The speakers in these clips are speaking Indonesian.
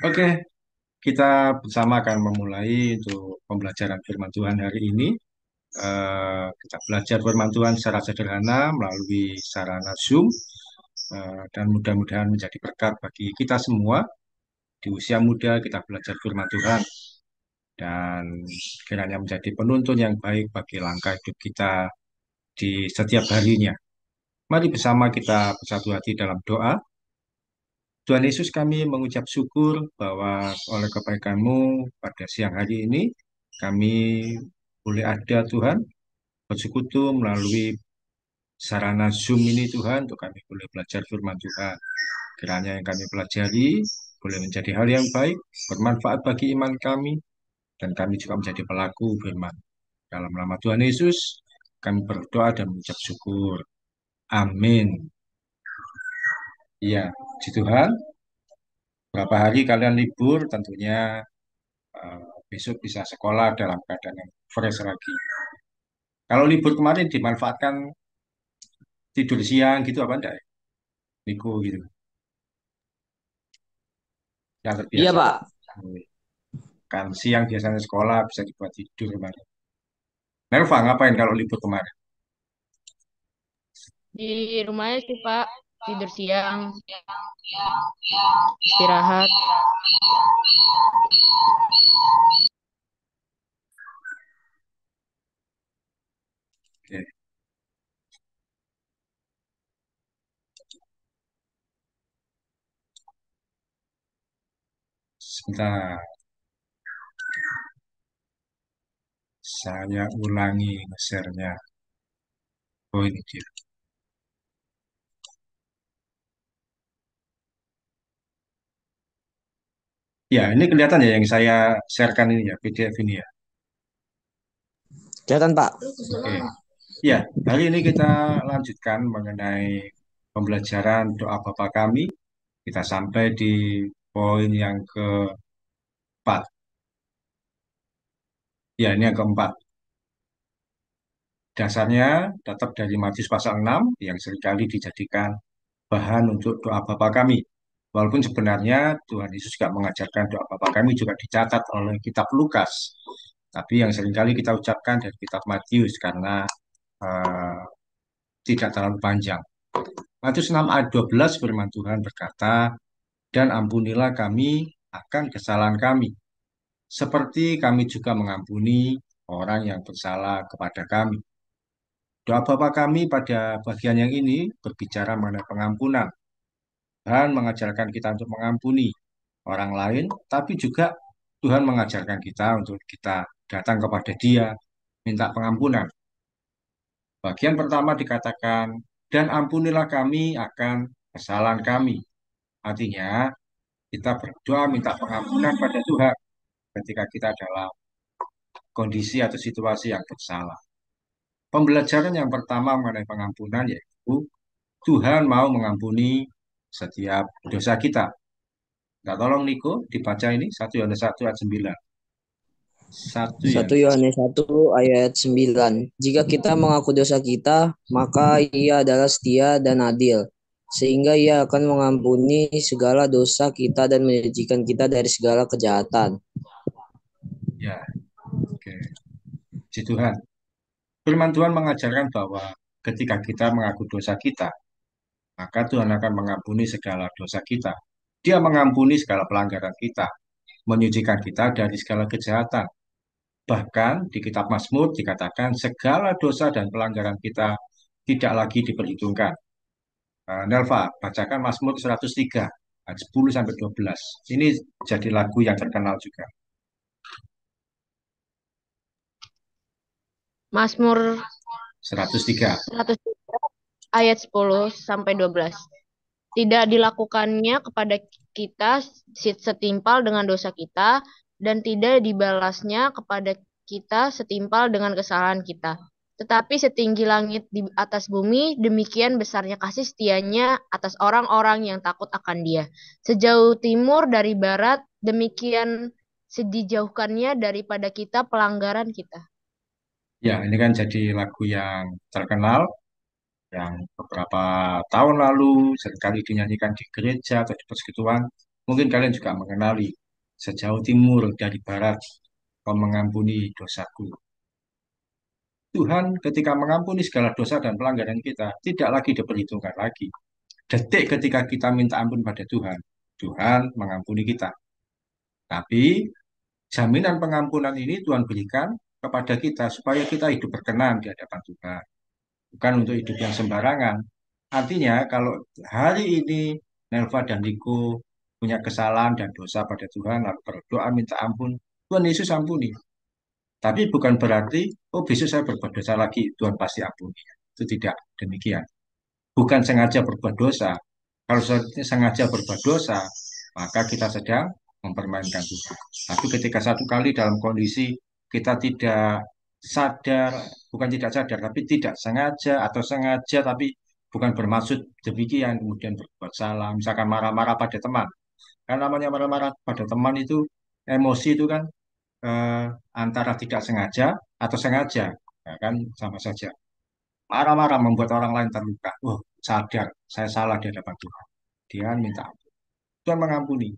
Oke, kita bersama akan memulai untuk pembelajaran firman Tuhan hari ini. Kita belajar firman Tuhan secara sederhana melalui sarana Zoom, dan mudah-mudahan menjadi berkat bagi kita semua. Di usia muda kita belajar firman Tuhan dan kiranya menjadi penuntun yang baik bagi langkah hidup kita di setiap harinya. Mari bersama kita bersatu hati dalam doa. Tuhan Yesus, kami mengucap syukur bahwa oleh kebaikan-Mu pada siang hari ini kami boleh ada, Tuhan, bersekutu melalui sarana Zoom ini, Tuhan, untuk kami boleh belajar firman Tuhan. Kiranya yang kami pelajari boleh menjadi hal yang baik, bermanfaat bagi iman kami, dan kami juga menjadi pelaku firman. Dalam nama Tuhan Yesus, kami berdoa dan mengucap syukur. Amin. Iya, puji Tuhan. Berapa hari kalian libur, tentunya besok bisa sekolah dalam keadaan yang fresh lagi. Kalau libur kemarin dimanfaatkan tidur siang gitu apa enggak ya? Niku gitu. Yang Iya, terbiasa. Pak. Kan siang biasanya sekolah bisa dibuat tidur kemarin. Nelva ngapain kalau libur kemarin? Di rumahnya sih, Pak. Tidur siang, istirahat. Oke, sebentar. Saya ulangi nge-share-nya. Oh, ini dia. Ya, ini kelihatan ya yang saya sharekan ini ya, PDF ini ya. Kelihatan, Pak. Oke. Ya, hari ini kita lanjutkan mengenai pembelajaran doa Bapa kami. Kita sampai di poin yang keempat. Ya, ini yang keempat. Dasarnya tetap dari Matius pasal 6 yang seringkali dijadikan bahan untuk doa Bapa kami. Walaupun sebenarnya Tuhan Yesus juga mengajarkan doa Bapa kami juga dicatat oleh kitab Lukas. Tapi yang seringkali kita ucapkan dari kitab Matius karena eh, tidak terlalu panjang. Matius 6 ayat 12 firman Tuhan berkata, "Dan ampunilah kami akan kesalahan kami, seperti kami juga mengampuni orang yang bersalah kepada kami." Doa Bapa kami pada bagian yang ini berbicara mengenai pengampunan dan mengajarkan kita untuk mengampuni orang lain, tapi juga Tuhan mengajarkan kita untuk kita datang kepada Dia, minta pengampunan. Bagian pertama dikatakan, dan ampunilah kami akan kesalahan kami. Artinya, kita berdoa minta pengampunan pada Tuhan ketika kita dalam kondisi atau situasi yang bersalah. Pembelajaran yang pertama mengenai pengampunan yaitu Tuhan mau mengampuni setiap dosa kita. Nah, tolong Niko dibaca ini 1 Yohanes 1 ayat 9. 1 Yohanes. Yohanes 1 ayat 9. Jika kita mengaku dosa kita, maka Ia adalah setia dan adil, sehingga Ia akan mengampuni segala dosa kita dan menyucikan kita dari segala kejahatan. Ya, oke. Puji Tuhan. Firman Tuhan mengajarkan bahwa ketika kita mengaku dosa kita, maka Tuhan akan mengampuni segala dosa kita. Dia mengampuni segala pelanggaran kita, menyucikan kita dari segala kejahatan. Bahkan di kitab Mazmur dikatakan segala dosa dan pelanggaran kita tidak lagi diperhitungkan. Nelva, bacakan Mazmur 103 ayat 10 sampai 12. Ini jadi lagu yang terkenal juga. Mazmur 103. 100 ayat 10 sampai 12. Tidak dilakukannya kepada kita setimpal dengan dosa kita, dan tidak dibalasnya kepada kita setimpal dengan kesalahan kita. Tetapi setinggi langit di atas bumi, demikian besarnya kasih setianya atas orang-orang yang takut akan Dia. Sejauh timur dari barat, demikian dijauhkannya daripada kita pelanggaran kita. Ya, ini kan jadi lagu yang terkenal, yang beberapa tahun lalu seringkali dinyanyikan di gereja atau di persekutuan. Mungkin kalian juga mengenali sejauh timur dari barat, kau mengampuni dosaku. Tuhan ketika mengampuni segala dosa dan pelanggaran kita, tidak lagi diperhitungkan lagi. Detik ketika kita minta ampun pada Tuhan, Tuhan mengampuni kita. Tapi jaminan pengampunan ini Tuhan berikan kepada kita supaya kita hidup berkenan di hadapan Tuhan. Bukan untuk hidup yang sembarangan. Artinya kalau hari ini Nelva dan Niko punya kesalahan dan dosa pada Tuhan, lalu berdoa minta ampun, Tuhan Yesus ampuni. Tapi bukan berarti, oh besok saya berbuat dosa lagi, Tuhan pasti ampuni. Itu tidak demikian. Bukan sengaja berbuat dosa. Kalau sengaja berbuat dosa, maka kita sedang mempermainkan Tuhan. Tapi ketika satu kali dalam kondisi kita tidak sadar, bukan tidak sadar, tapi tidak sengaja atau sengaja, tapi bukan bermaksud demikian, kemudian berbuat salah, misalkan marah-marah pada teman. Kan namanya marah-marah pada teman itu, emosi itu kan eh, antara tidak sengaja atau sengaja, ya kan sama saja. Marah-marah membuat orang lain terluka. Oh, sadar, saya salah di hadapan Tuhan. Dia minta ampun. Tuhan mengampuni.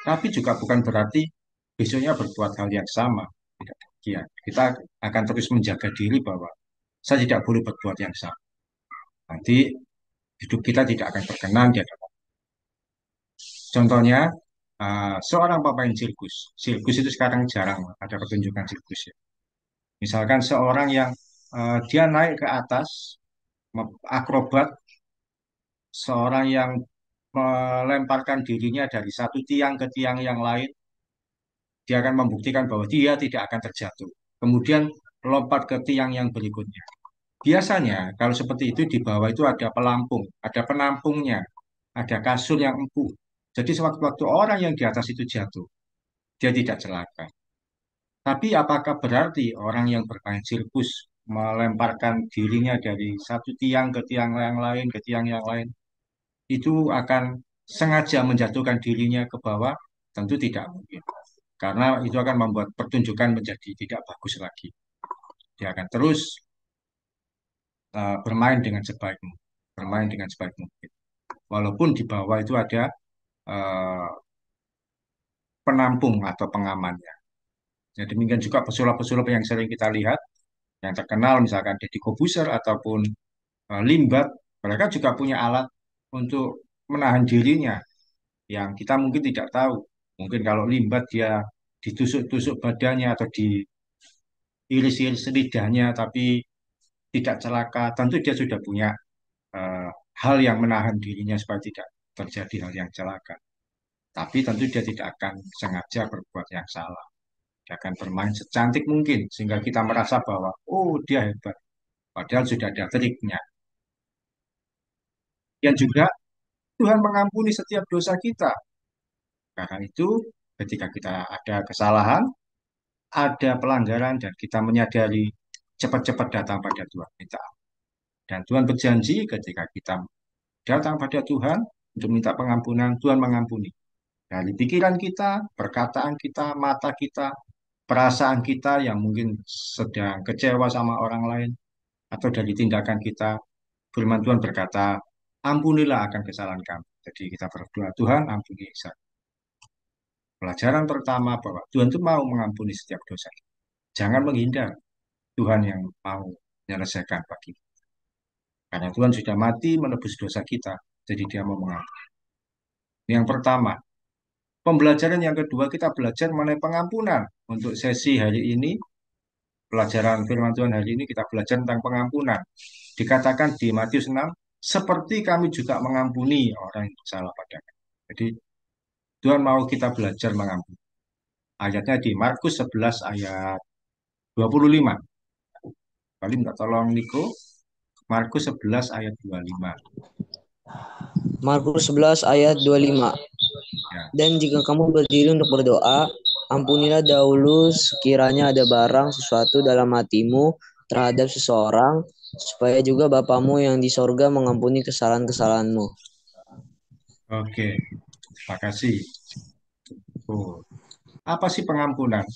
Tapi juga bukan berarti besoknya berbuat hal yang sama. Tidak demikian. Kita akan terus menjaga diri bahwa saya tidak boleh berbuat yang sama. Nanti hidup kita tidak akan berkenan di hadapan. Contohnya, seorang pemain sirkus. Sirkus itu sekarang jarang ada pertunjukan sirkus ya. Misalkan seorang yang dia naik ke atas, akrobat, seorang yang melemparkan dirinya dari satu tiang ke tiang yang lain, dia akan membuktikan bahwa dia tidak akan terjatuh. Kemudian lompat ke tiang yang berikutnya. Biasanya kalau seperti itu di bawah itu ada pelampung, ada penampungnya, ada kasur yang empuk. Jadi sewaktu-waktu orang yang di atas itu jatuh, dia tidak celaka. Tapi apakah berarti orang yang bermain sirkus melemparkan dirinya dari satu tiang ke tiang yang lain, ke tiang yang lain, itu akan sengaja menjatuhkan dirinya ke bawah? Tentu tidak mungkin. Karena itu akan membuat pertunjukan menjadi tidak bagus lagi. Dia akan terus bermain dengan sebaik mungkin. Bermain dengan sebaik mungkin. Walaupun di bawah itu ada uh, penampung atau pengamannya. Jadi demikian juga pesulap-pesulap yang sering kita lihat, yang terkenal misalkan Deddy Kobuser ataupun Limbat, mereka juga punya alat untuk menahan dirinya yang kita mungkin tidak tahu. Mungkin kalau Limbat dia ditusuk-tusuk badannya atau diiris-iris lidahnya, tapi tidak celaka, tentu dia sudah punya eh, hal yang menahan dirinya supaya tidak terjadi hal yang celaka. Tapi tentu dia tidak akan sengaja berbuat yang salah. Dia akan bermain secantik mungkin sehingga kita merasa bahwa oh dia hebat. Padahal sudah ada triknya. Yang juga Tuhan mengampuni setiap dosa kita. Karena itu ketika kita ada kesalahan, ada pelanggaran dan kita menyadari cepat-cepat datang pada Tuhan kita. Dan Tuhan berjanji ketika kita datang pada Tuhan untuk minta pengampunan, Tuhan mengampuni. Dari pikiran kita, perkataan kita, mata kita, perasaan kita yang mungkin sedang kecewa sama orang lain, atau dari tindakan kita, firman Tuhan berkata, ampunilah akan kesalahan kami. Jadi kita berdoa, Tuhan ampuni saya. Pelajaran pertama bahwa Tuhan itu mau mengampuni setiap dosa. Jangan menghindar Tuhan yang mau menyelesaikan bagi kita. Karena Tuhan sudah mati menebus dosa kita, jadi dia mau mengampuni. Yang pertama, pembelajaran yang kedua kita belajar mengenai pengampunan. Untuk sesi hari ini, pelajaran firman Tuhan hari ini kita belajar tentang pengampunan. Dikatakan di Matius 6, seperti kami juga mengampuni orang yang salah pada kami. Jadi Tuhan mau kita belajar mengampuni. Ayatnya di Markus 11 ayat 25. Kali minta tolong Niko, Markus 11 ayat 25. Markus 11 ayat 25. Ya, Dan jika kamu berdiri untuk berdoa, ampunilah dahulu sekiranya ada barang sesuatu dalam hatimu terhadap seseorang, supaya juga Bapamu yang di sorga mengampuni kesalahan-kesalahanmu. oke. Terima kasih. Oh, apa sih pengampunan?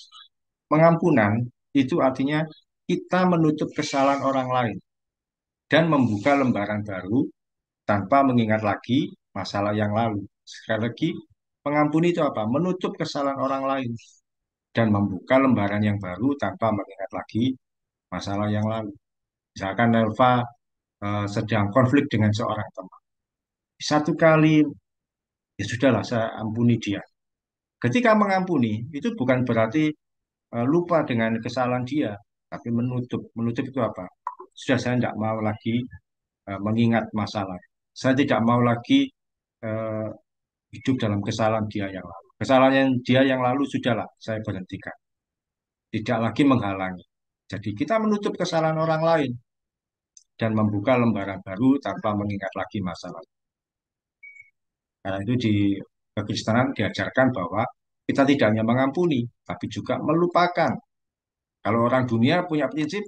Pengampunan itu artinya kita menutup kesalahan orang lain dan membuka lembaran baru tanpa mengingat lagi masalah yang lalu. Sekali lagi, Mengampuni itu apa? Menutup kesalahan orang lain dan membuka lembaran yang baru tanpa mengingat lagi masalah yang lalu. Misalkan Nelva sedang konflik dengan seorang teman. Satu kali, ya sudahlah, saya ampuni dia. Ketika mengampuni, itu bukan berarti lupa dengan kesalahan dia, tapi menutup. Menutup itu apa? Sudah, saya tidak mau lagi mengingat masalah. Saya tidak mau lagi eh, hidup dalam kesalahan dia yang lalu. Kesalahan yang dia yang lalu sudahlah, saya berhentikan. Tidak lagi menghalangi. Jadi kita menutup kesalahan orang lain dan membuka lembaran baru tanpa mengingat lagi masalah. Karena itu di kekristenan diajarkan bahwa kita tidak hanya mengampuni, tapi juga melupakan. Kalau orang dunia punya prinsip,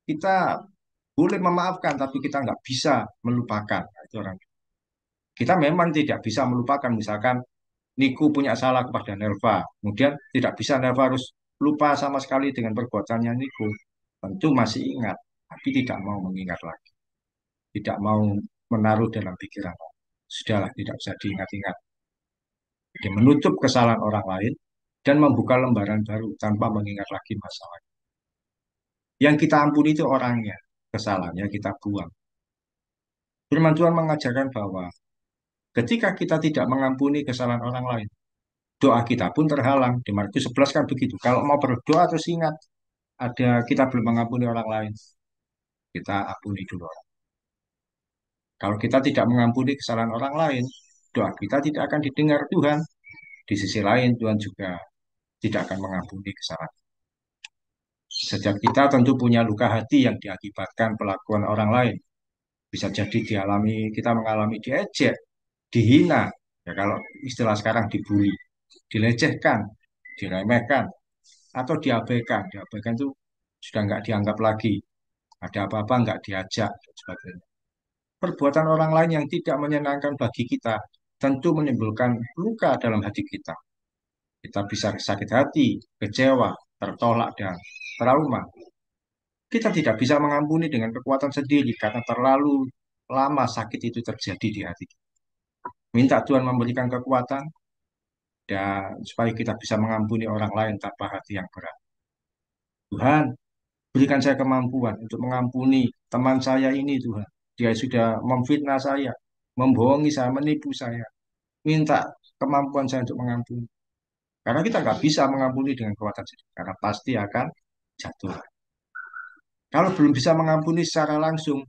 kita boleh memaafkan, tapi kita nggak bisa melupakan. Nah, itu orang. Kita memang tidak bisa melupakan, misalkan Niku punya salah kepada Nelva, kemudian tidak bisa Nelva harus lupa sama sekali dengan perbuatannya Niku. Tentu masih ingat, tapi tidak mau mengingat lagi. Tidak mau menaruh dalam pikiran. Sudahlah, tidak bisa diingat-ingat. Jadi menutup kesalahan orang lain dan membuka lembaran baru tanpa mengingat lagi masalah. Yang kita ampuni itu orangnya, kesalahannya kita buang. Firman Tuhan mengajarkan bahwa ketika kita tidak mengampuni kesalahan orang lain, doa kita pun terhalang. Di Markus 11 kan begitu. Kalau mau berdoa terus ingat, ada kita belum mengampuni orang lain, kita ampuni dulu orang. Kalau kita tidak mengampuni kesalahan orang lain, doa kita tidak akan didengar Tuhan. Di sisi lain, Tuhan juga tidak akan mengampuni kesalahan. Setiap kita tentu punya luka hati yang diakibatkan pelakuan orang lain. Bisa jadi kita mengalami diejek, dihina, ya kalau istilah sekarang dibully, dilecehkan, diremehkan, atau diabaikan. Diabaikan itu sudah nggak dianggap lagi. Ada apa-apa nggak diajak, dan sebagainya. Perbuatan orang lain yang tidak menyenangkan bagi kita tentu menimbulkan luka dalam hati kita. Kita bisa sakit hati, kecewa, tertolak, dan trauma. Kita tidak bisa mengampuni dengan kekuatan sendiri karena terlalu lama sakit itu terjadi di hati kita. Minta Tuhan memberikan kekuatan dan supaya kita bisa mengampuni orang lain tanpa hati yang berat. Tuhan, berikan saya kemampuan untuk mengampuni teman saya ini, Tuhan. Dia sudah memfitnah saya, membohongi saya, menipu saya. Minta kemampuan saya untuk mengampuni. Karena kita nggak bisa mengampuni dengan kekuatan sendiri, karena pasti akan jatuh. Kalau belum bisa mengampuni secara langsung,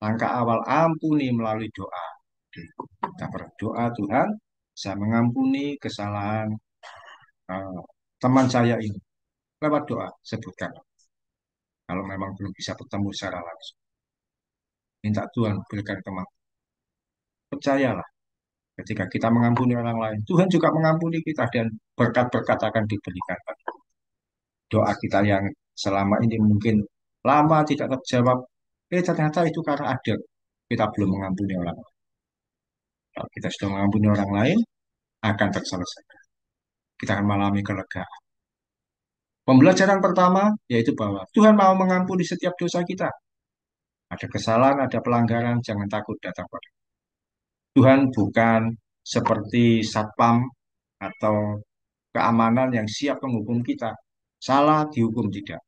langkah awal ampuni melalui doa. Kita berdoa, Tuhan, saya mengampuni kesalahan eh, teman saya ini. Lewat doa, sebutkan. Kalau memang belum bisa bertemu secara langsung. Minta Tuhan berikan kemampuan. Percayalah, ketika kita mengampuni orang lain, Tuhan juga mengampuni kita dan berkat-berkat akan diberikan. Doa kita yang selama ini mungkin lama tidak terjawab, ternyata itu karena ada kita belum mengampuni orang lain. Kalau kita sudah mengampuni orang lain, akan terselesaikan. Kita akan mengalami kelegaan. Pembelajaran pertama yaitu bahwa Tuhan mau mengampuni setiap dosa kita. Ada kesalahan, ada pelanggaran, jangan takut datang pada Tuhan. Bukan seperti satpam atau keamanan yang siap menghukum kita. Salah dihukum tidak.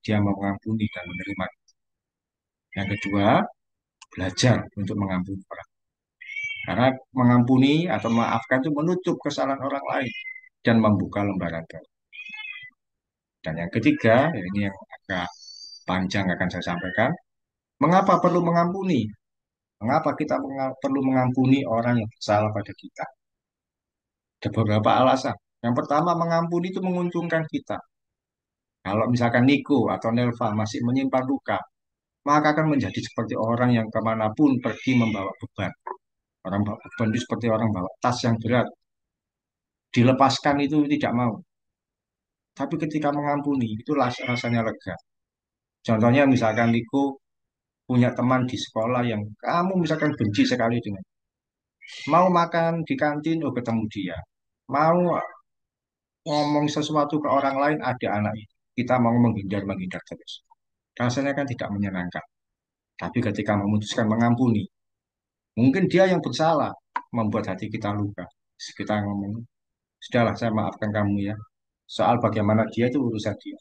Dia mau mengampuni dan menerima. Yang kedua, belajar untuk mengampuni orang. Karena mengampuni atau memaafkan itu menutup kesalahan orang lain dan membuka lembaran baru. Dan yang ketiga, ini yang agak panjang akan saya sampaikan. Mengapa perlu mengampuni? Mengapa kita perlu mengampuni orang yang bersalah pada kita? Ada beberapa alasan. Yang pertama, mengampuni itu menguntungkan kita. Kalau misalkan Niko atau Nelva masih menyimpan luka, maka akan menjadi seperti orang yang kemanapun pergi membawa beban. Orang bawa beban itu seperti orang bawa tas yang berat. Dilepaskan itu tidak mau. Tapi ketika mengampuni, itu rasanya lega. Contohnya misalkan Niko punya teman di sekolah yang kamu misalkan benci sekali dengan. Mau makan di kantin, oh ketemu dia. Mau ngomong sesuatu ke orang lain, ada anak itu. Kita mau menghindar terus. Rasanya kan tidak menyenangkan. Tapi ketika memutuskan mengampuni, mungkin dia yang bersalah, membuat hati kita luka. Kita ngomong, sudahlah saya maafkan kamu ya. Soal bagaimana dia itu urusan dia.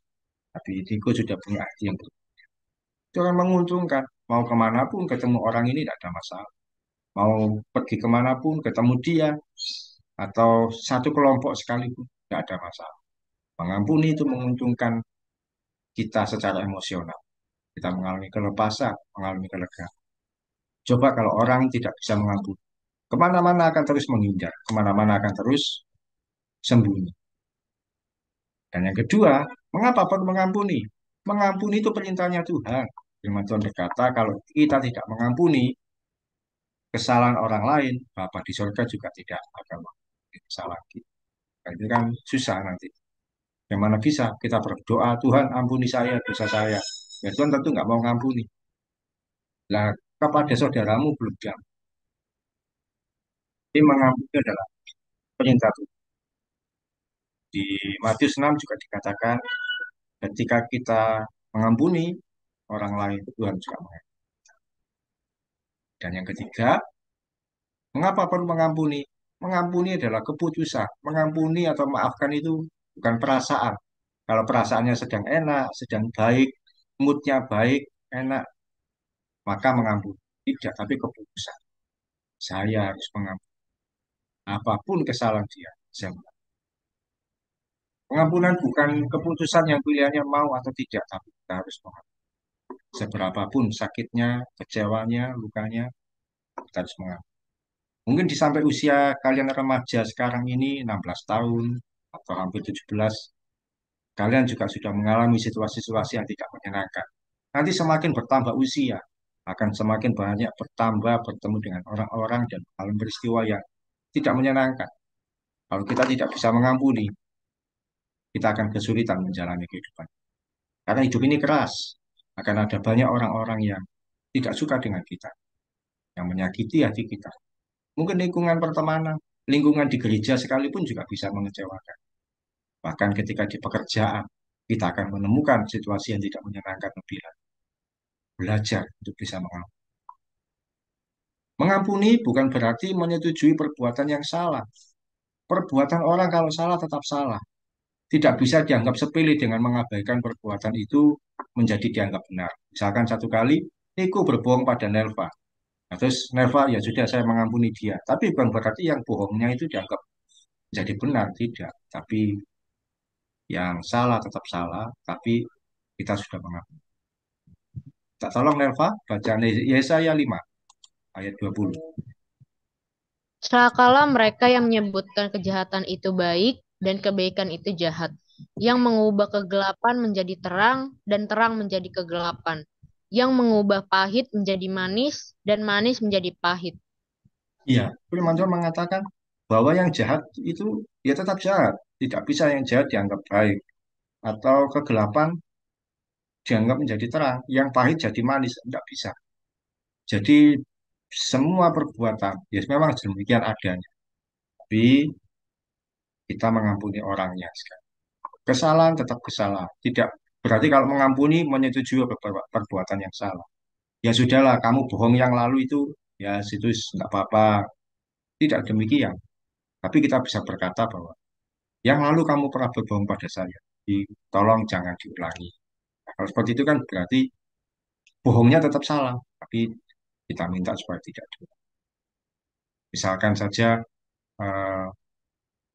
Tapi Diko sudah punya hati yang itu kan menguntungkan. Mau kemanapun ketemu orang ini tidak ada masalah. Mau pergi kemanapun ketemu dia atau satu kelompok sekalipun tidak ada masalah. Mengampuni itu menguntungkan kita secara emosional. Kita mengalami kelepasan, mengalami kelegaan. Coba kalau orang tidak bisa mengampuni, kemana-mana akan terus menghindar, kemana-mana akan terus sembunyi. Dan yang kedua, mengapa perlu mengampuni? Mengampuni itu perintahnya Tuhan. Firman Tuhan berkata, kalau kita tidak mengampuni kesalahan orang lain, Bapa di surga juga tidak akan mengampuni kesalahan kita. Nah, itu kan susah nanti. Bagaimana bisa kita berdoa, Tuhan ampuni saya, dosa saya. Ya Tuhan tentu nggak mau mengampuni. Lah, kepada saudaramu belum diampuni. Jadi mengampuni adalah perintah Tuhan. Di Matius 6 juga dikatakan, ketika kita mengampuni orang lain, Tuhan juga mengampuni. Dan yang ketiga, mengapa perlu mengampuni? Mengampuni adalah keputusan. Mengampuni atau maafkan itu bukan perasaan. Kalau perasaannya sedang enak, sedang baik, moodnya baik, enak, maka mengampuni. Tidak, tapi keputusan. Saya harus mengampuni. Apapun kesalahan dia, saya mengampuni. Pengampunan bukan keputusan yang pilihannya mau atau tidak, tapi kita harus mengampuni. Seberapapun sakitnya, kecewanya, lukanya, kita harus mengampuni. Mungkin di sampai usia kalian remaja sekarang ini 16 tahun atau hampir 17, kalian juga sudah mengalami situasi-situasi yang tidak menyenangkan. Nanti semakin bertambah usia, akan semakin banyak bertambah bertemu dengan orang-orang dan hal peristiwa yang tidak menyenangkan. Kalau kita tidak bisa mengampuni, kita akan kesulitan menjalani kehidupan. Karena hidup ini keras, akan ada banyak orang-orang yang tidak suka dengan kita, yang menyakiti hati kita. Mungkin lingkungan pertemanan, lingkungan di gereja sekalipun juga bisa mengecewakan. Bahkan ketika di pekerjaan, kita akan menemukan situasi yang tidak menyenangkan lebih lanjut. Belajar untuk bisa mengampuni. Mengampuni bukan berarti menyetujui perbuatan yang salah. Perbuatan orang kalau salah tetap salah. Tidak bisa dianggap sepele dengan mengabaikan perbuatan itu menjadi dianggap benar. Misalkan satu kali, Niko berbohong pada Nelva. Nah, terus Nelva, ya sudah saya mengampuni dia. Tapi bukan berarti yang bohongnya itu dianggap jadi benar, tidak. Tapi yang salah tetap salah, tapi kita sudah mengampuni. Tak tolong Nelva, baca Yesaya 5 ayat 20. Celakalah mereka yang menyebutkan kejahatan itu baik dan kebaikan itu jahat, yang mengubah kegelapan menjadi terang dan terang menjadi kegelapan, yang mengubah pahit menjadi manis dan manis menjadi pahit. Iya, firman Tuhan mengatakan bahwa yang jahat itu ya tetap jahat. Tidak bisa yang jahat dianggap baik. Atau kegelapan dianggap menjadi terang. Yang pahit jadi manis. Tidak bisa. Jadi semua perbuatan, ya memang demikian adanya. Tapi kita mengampuni orangnya. Kesalahan tetap kesalahan. Tidak berarti kalau mengampuni menyetujui perbuatan yang salah. Ya sudahlah, kamu bohong yang lalu itu, ya situ tidak apa-apa. Tidak demikian. Tapi kita bisa berkata bahwa yang lalu kamu pernah berbohong pada saya. Tolong jangan diulangi. Nah, kalau seperti itu kan berarti bohongnya tetap salah. Tapi kita minta supaya tidak diulangi. Misalkan saja, eh,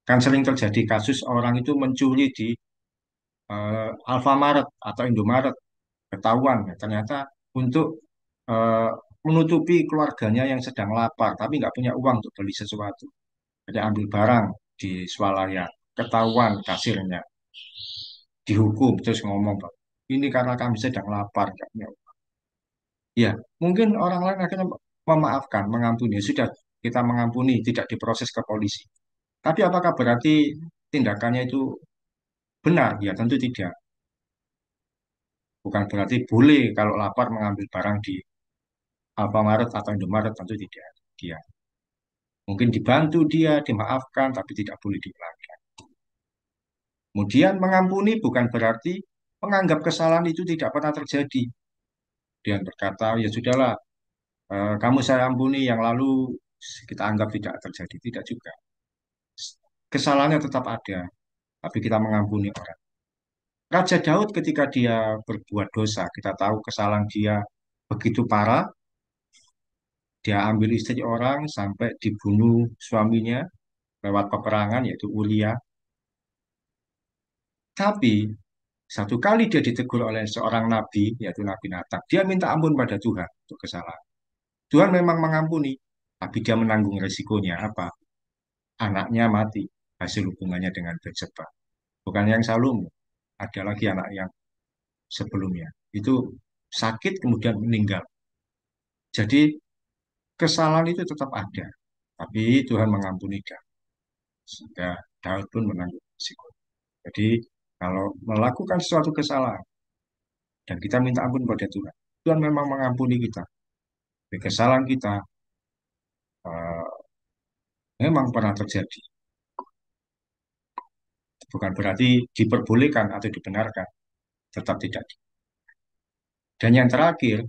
kan sering terjadi kasus orang itu mencuri di Alfamaret atau Indomaret. Ketahuan, ya, ternyata untuk eh, menutupi keluarganya yang sedang lapar, tapi nggak punya uang untuk beli sesuatu. Jadi ambil barang di swalayan, ketahuan kasirnya, dihukum, terus ngomong, "Pak, ini karena kami sedang lapar." Nggak punya uang." Ya, mungkin orang lain akhirnya memaafkan, mengampuni. Ya sudah, kita mengampuni, tidak diproses ke polisi. Tapi apakah berarti tindakannya itu benar? Ya tentu tidak. Bukan berarti boleh kalau lapar mengambil barang di Alfamaret atau Indomaret, tentu tidak. Dia mungkin dibantu dia, dimaafkan, tapi tidak boleh diulangi. Kemudian mengampuni bukan berarti menganggap kesalahan itu tidak pernah terjadi. Dia berkata, ya sudahlah, kamu saya ampuni, yang lalu kita anggap tidak terjadi. Tidak juga. Kesalahannya tetap ada, tapi kita mengampuni orang. Raja Daud ketika dia berbuat dosa, kita tahu kesalahan dia begitu parah, dia ambil istri orang sampai dibunuh suaminya lewat peperangan yaitu Uria. Tapi satu kali dia ditegur oleh seorang nabi, yaitu Nabi Nathan. Dia minta ampun pada Tuhan untuk kesalahan. Tuhan memang mengampuni, tapi dia menanggung resikonya apa? Anaknya mati hasil hubungannya dengan Batseba. Bukan yang Salomo, ada lagi anak yang sebelumnya. Itu sakit kemudian meninggal. Jadi kesalahan itu tetap ada, tapi Tuhan mengampuni dia. Sehingga Daud pun menanggung resiko. Jadi kalau melakukan suatu kesalahan dan kita minta ampun pada Tuhan, Tuhan memang mengampuni kita. Tapi kesalahan kita eh, memang pernah terjadi. Bukan berarti diperbolehkan atau dibenarkan, tetap tidak. Dan yang terakhir,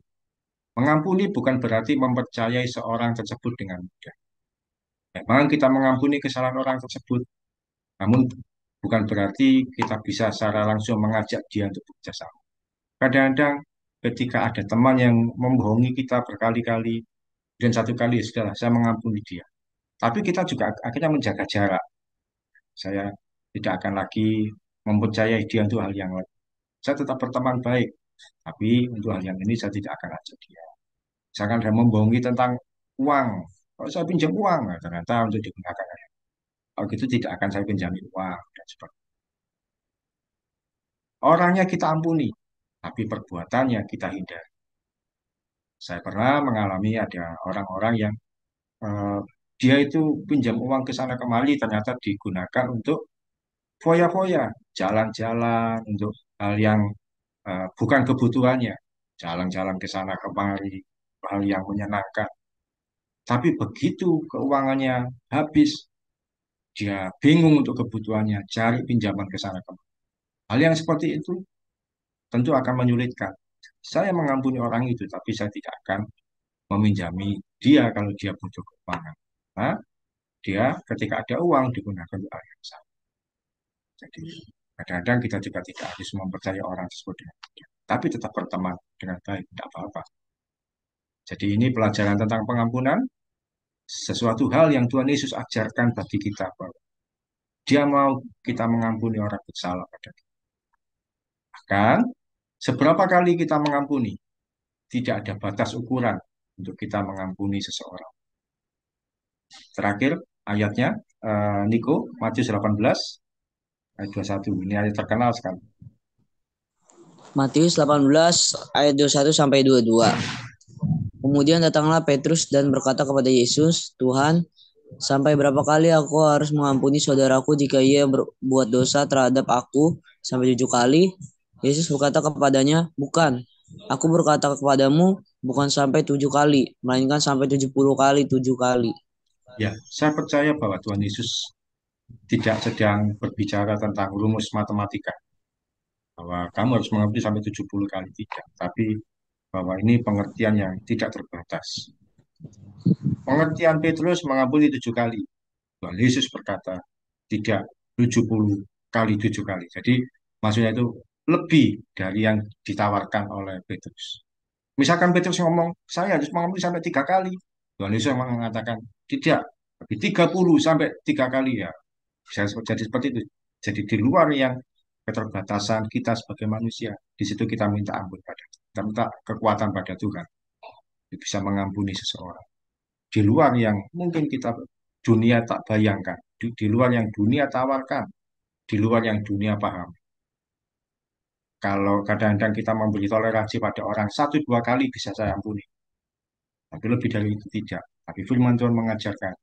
mengampuni bukan berarti mempercayai seorang tersebut dengan mudah. Memang kita mengampuni kesalahan orang tersebut, namun bukan berarti kita bisa secara langsung mengajak dia untuk bekerjasama. Kadang-kadang ketika ada teman yang membohongi kita berkali-kali, dan satu kali ya sudahlah, saya mengampuni dia. Tapi kita juga akhirnya menjaga jarak. Saya tidak akan lagi mempercayai dia untuk hal yang lain. Saya tetap berteman baik, tapi untuk hal yang ini saya tidak akan ajak dia. Misalkan dia membohongi tentang uang, kalau saya pinjam uang, nah, ternyata untuk digunakan. Kalau gitu tidak akan saya pinjami uang dan sebagainya. Orangnya kita ampuni, tapi perbuatannya kita hindari. Saya pernah mengalami ada orang-orang yang eh, dia itu pinjam uang ke sana kemari, ternyata digunakan untuk foya-foya, jalan-jalan untuk hal yang bukan kebutuhannya, jalan-jalan ke sana kemari, hal yang menyenangkan. Tapi begitu keuangannya habis, dia bingung untuk kebutuhannya, cari pinjaman ke sana kemari. Hal yang seperti itu tentu akan menyulitkan. Saya mengampuni orang itu, tapi saya tidak akan meminjami dia kalau dia butuh keuangan. Nah, dia ketika ada uang digunakan untuk hal yang sama. Jadi kadang-kadang kita juga tidak harus mempercayai orang tersebut dengan mudah. Tapi tetap berteman dengan baik, tidak apa-apa. Jadi ini pelajaran tentang pengampunan, sesuatu hal yang Tuhan Yesus ajarkan bagi kita bahwa Dia mau kita mengampuni orang bersalah pada kita. Bahkan seberapa kali kita mengampuni, tidak ada batas ukuran untuk kita mengampuni seseorang. Terakhir ayatnya, Niko, Matius 18 ayat 21. Ini ayat terkenal sekali. Matius 18 ayat 21 sampai 22. Kemudian datanglah Petrus dan berkata kepada Yesus, "Tuhan, sampai berapa kali aku harus mengampuni saudaraku jika ia berbuat dosa terhadap aku? Sampai 7 kali?" Yesus berkata kepadanya, "Bukan. Aku berkata kepadamu, bukan sampai 7 kali, melainkan sampai 70 kali 7 kali." Ya, saya percaya bahwa Tuhan Yesus tidak sedang berbicara tentang rumus matematika, bahwa kamu harus mengampuni sampai 70 kali tidak, tapi bahwa ini pengertian yang tidak terbatas. Pengertian Petrus mengampuni 7 kali. Tuhan Yesus berkata, tidak 70 kali 7 kali. Jadi maksudnya itu lebih dari yang ditawarkan oleh Petrus. Misalkan Petrus ngomong, saya harus mengampuni sampai 3 kali. Tuhan Yesus mengatakan, tidak, tapi 30 sampai 3 kali ya. Bisa jadi seperti itu. Jadi di luar yang keterbatasan kita sebagai manusia, di situ kita minta ampun pada, kita minta kekuatan pada Tuhan, bisa mengampuni seseorang. Di luar yang mungkin kita dunia tak bayangkan, di luar yang dunia tawarkan, di luar yang dunia paham. Kalau kadang-kadang kita memberi toleransi pada orang 1 2 kali bisa saya ampuni, tapi lebih dari itu tidak. Tapi firman Tuhan mengajarkan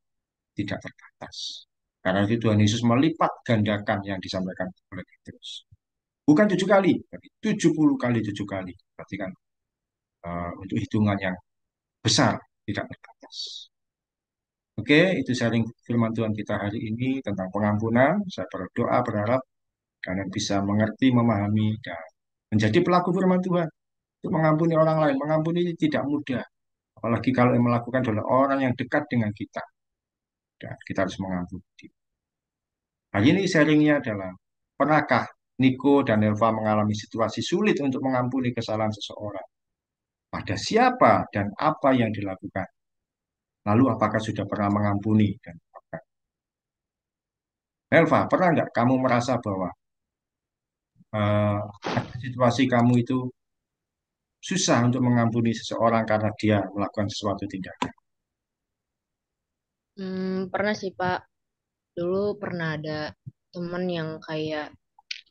tidak terbatas. Karena itu Tuhan Yesus melipat gandakan yang disampaikan oleh Petrus. Bukan 7 kali, tapi 70 kali 7 kali. Berarti kan untuk hitungan yang besar, tidak terbatas. Oke, itu sharing firman Tuhan kita hari ini tentang pengampunan. Saya berdoa, berharap kalian bisa mengerti, memahami, dan menjadi pelaku firman Tuhan. Untuk mengampuni orang lain. Mengampuni ini tidak mudah. Apalagi kalau yang melakukan adalah orang yang dekat dengan kita. Dan kita harus mengampuni. Hari ini sharingnya adalah, pernahkah Niko dan Elva mengalami situasi sulit untuk mengampuni kesalahan seseorang? Pada siapa dan apa yang dilakukan? Lalu apakah sudah pernah mengampuni dan apa? Elva, pernah nggak kamu merasa bahwa ada situasi kamu itu susah untuk mengampuni seseorang karena dia melakukan sesuatu tindakan? Pernah sih Pak. Dulu pernah ada temen yang kayak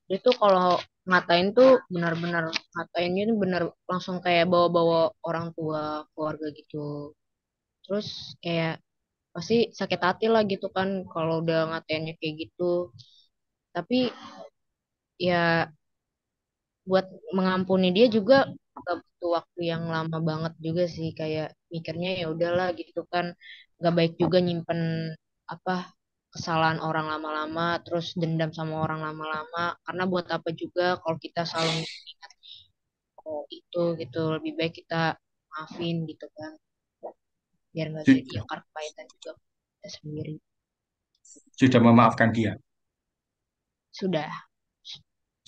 dia tuh kalau ngatain tuh benar-benar ngatainnya tuh benar langsung kayak bawa-bawa orang tua keluarga gitu. Terus kayak pasti sakit hati lah gitu kan kalau udah ngatainnya kayak gitu. Tapi ya buat mengampuni dia juga gak butuh waktu yang lama banget juga sih, kayak mikirnya ya udahlah gitu kan, gak baik juga nyimpen apa kesalahan orang lama-lama terus dendam sama orang lama-lama, karena buat apa juga kalau kita selalu ingat oh itu gitu, lebih baik kita maafin gitu kan, biar nggak jadi Sudah, akar kepahitan juga kita sendiri. sudah memaafkan dia. Sudah.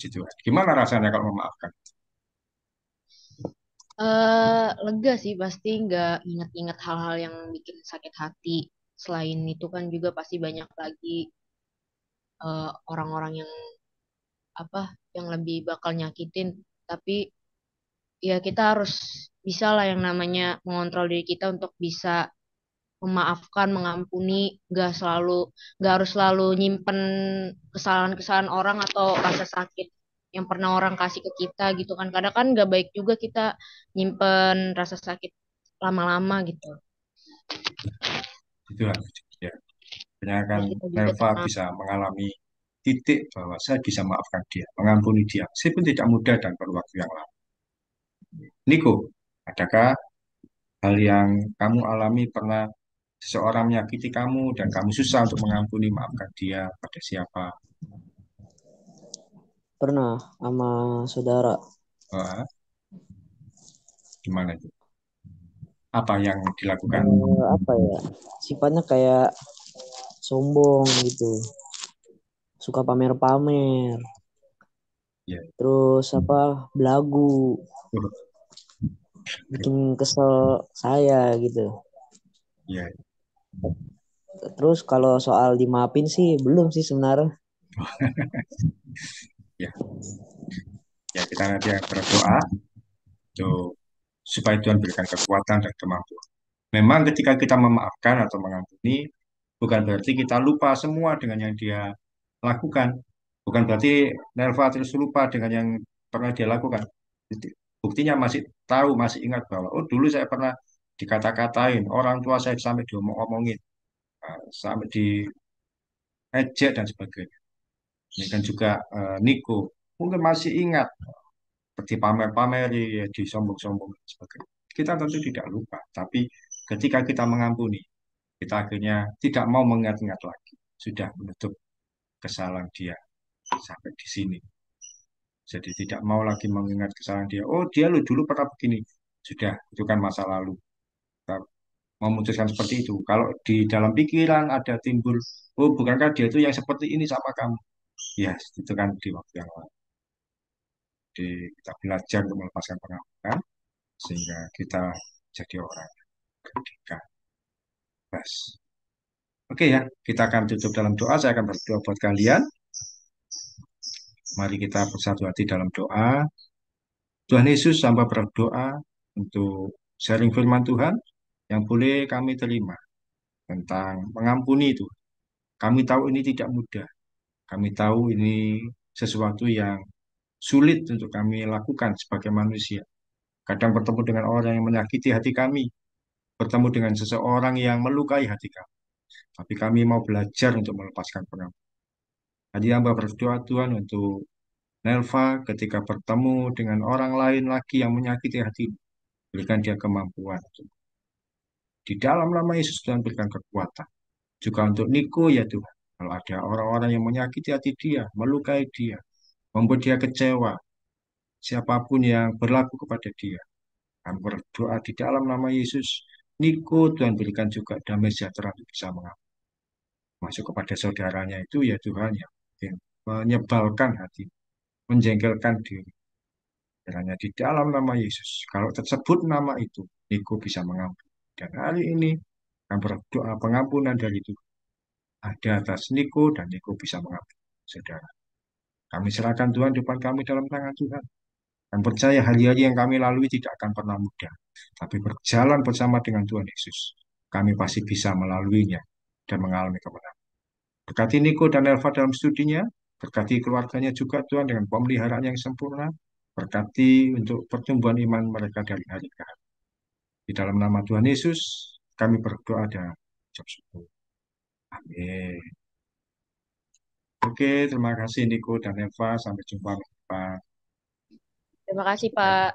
Gitu. Gimana rasanya kalau memaafkan? Lega sih, pasti nggak inget-inget hal-hal yang bikin sakit hati. Selain itu kan juga pasti banyak lagi orang-orang yang apa yang lebih bakal nyakitin. Tapi ya kita harus bisa lah yang namanya mengontrol diri kita untuk bisa memaafkan, mengampuni, nggak harus selalu nyimpen kesalahan-kesalahan orang atau rasa sakit yang pernah orang kasih ke kita gitu kan. Kadang kan nggak baik juga kita nyimpen rasa sakit lama-lama gitu. Itulah. Ya. Sebenarnya kan Biar kita juga Nelva tenang. bisa mengalami titik bahwa saya bisa maafkan dia, mengampuni dia, meskipun tidak mudah dan perlu waktu yang lama. Niko, adakah hal yang kamu alami pernah seseorang menyakiti kamu dan kamu susah untuk mengampuni, maafkan dia pada siapa? Pernah sama saudara. Wah, gimana itu? Apa yang dilakukan? Apa ya? Sifatnya kayak sombong gitu. Suka pamer-pamer. Ya, Terus apa? Belagu. oh, Bikin kesel saya gitu. ya, Terus kalau soal dimaafin sih belum sih sebenarnya. ya, ya kita nanti akan berdoa untuk supaya Tuhan berikan kekuatan dan kemampuan. Memang ketika kita memaafkan atau mengampuni, bukan berarti kita lupa semua dengan yang dia lakukan. Bukan berarti Nelva terus lupa dengan yang pernah dia lakukan. Buktinya masih tahu, masih ingat bahwa, oh dulu saya pernah dikata-katain, orang tua saya sampai diomong-omongin, sampai diejek dan sebagainya. Ini kan juga Niko, mungkin masih ingat, seperti pamer-pameri, ya, disombong-sombong dan sebagainya. Kita tentu tidak lupa, tapi ketika kita mengampuni, kita akhirnya tidak mau mengingat-ingat lagi. Sudah menutup kesalahan dia sampai di sini. Jadi tidak mau lagi mengingat kesalahan dia. Oh, dia lo dulu pernah begini. Sudah, itu kan masa lalu. Kita memutuskan seperti itu. Kalau di dalam pikiran ada timbul, oh bukankah dia itu yang seperti ini sama kamu? Ya, itu kan di waktu yang lalu. Jadi kita belajar untuk melepaskan pengampunan sehingga kita jadi orang yang merdeka. Bebas. Oke ya, kita akan tutup dalam doa. Saya akan berdoa buat kalian. Mari kita bersatu hati dalam doa. Tuhan Yesus, hamba berdoa untuk sharing firman Tuhan yang boleh kami terima tentang mengampuni itu. Kami tahu ini tidak mudah. Kami tahu ini sesuatu yang sulit untuk kami lakukan sebagai manusia. Kadang bertemu dengan orang yang menyakiti hati kami, bertemu dengan seseorang yang melukai hati kami. Tapi kami mau belajar untuk melepaskan pengampunan. Tadi hamba berdoa Tuhan untuk Nelva ketika bertemu dengan orang lain lagi yang menyakiti hati, berikan dia kemampuan. Di dalam nama Yesus Tuhan berikan kekuatan. Juga untuk Niko ya Tuhan. Kalau ada orang-orang yang menyakiti hati dia, melukai dia, membuat dia kecewa, siapapun yang berlaku kepada dia, kami berdoa di dalam nama Yesus. Niko Tuhan berikan juga damai sejahtera untuk bisa mengampuni. masuk kepada saudaranya itu ya Tuhan yang mungkin menyebalkan hati, menjengkelkan diri. Kiranya di dalam nama Yesus, kalau tersebut nama itu, Niko bisa mengampuni. Dan hari ini akan berdoa pengampunan dari Tuhan ada atas Niko dan Niko bisa mengampuni saudara. Kami serahkan Tuhan depan kami dalam tangan Tuhan. Dan percaya hari-hari yang kami lalui tidak akan pernah mudah. Tapi berjalan bersama dengan Tuhan Yesus, kami pasti bisa melaluinya dan mengalami kemenangan. Berkati Niko dan Elva dalam studinya, berkati keluarganya juga Tuhan dengan pemeliharaan yang sempurna, berkati untuk pertumbuhan iman mereka dari hari ke hari. Di dalam nama Tuhan Yesus, kami berdoa dan ucap syukur. Amin. Oke, terima kasih Niko dan Elva. Sampai jumpa minggu depan. Terima kasih, Pak.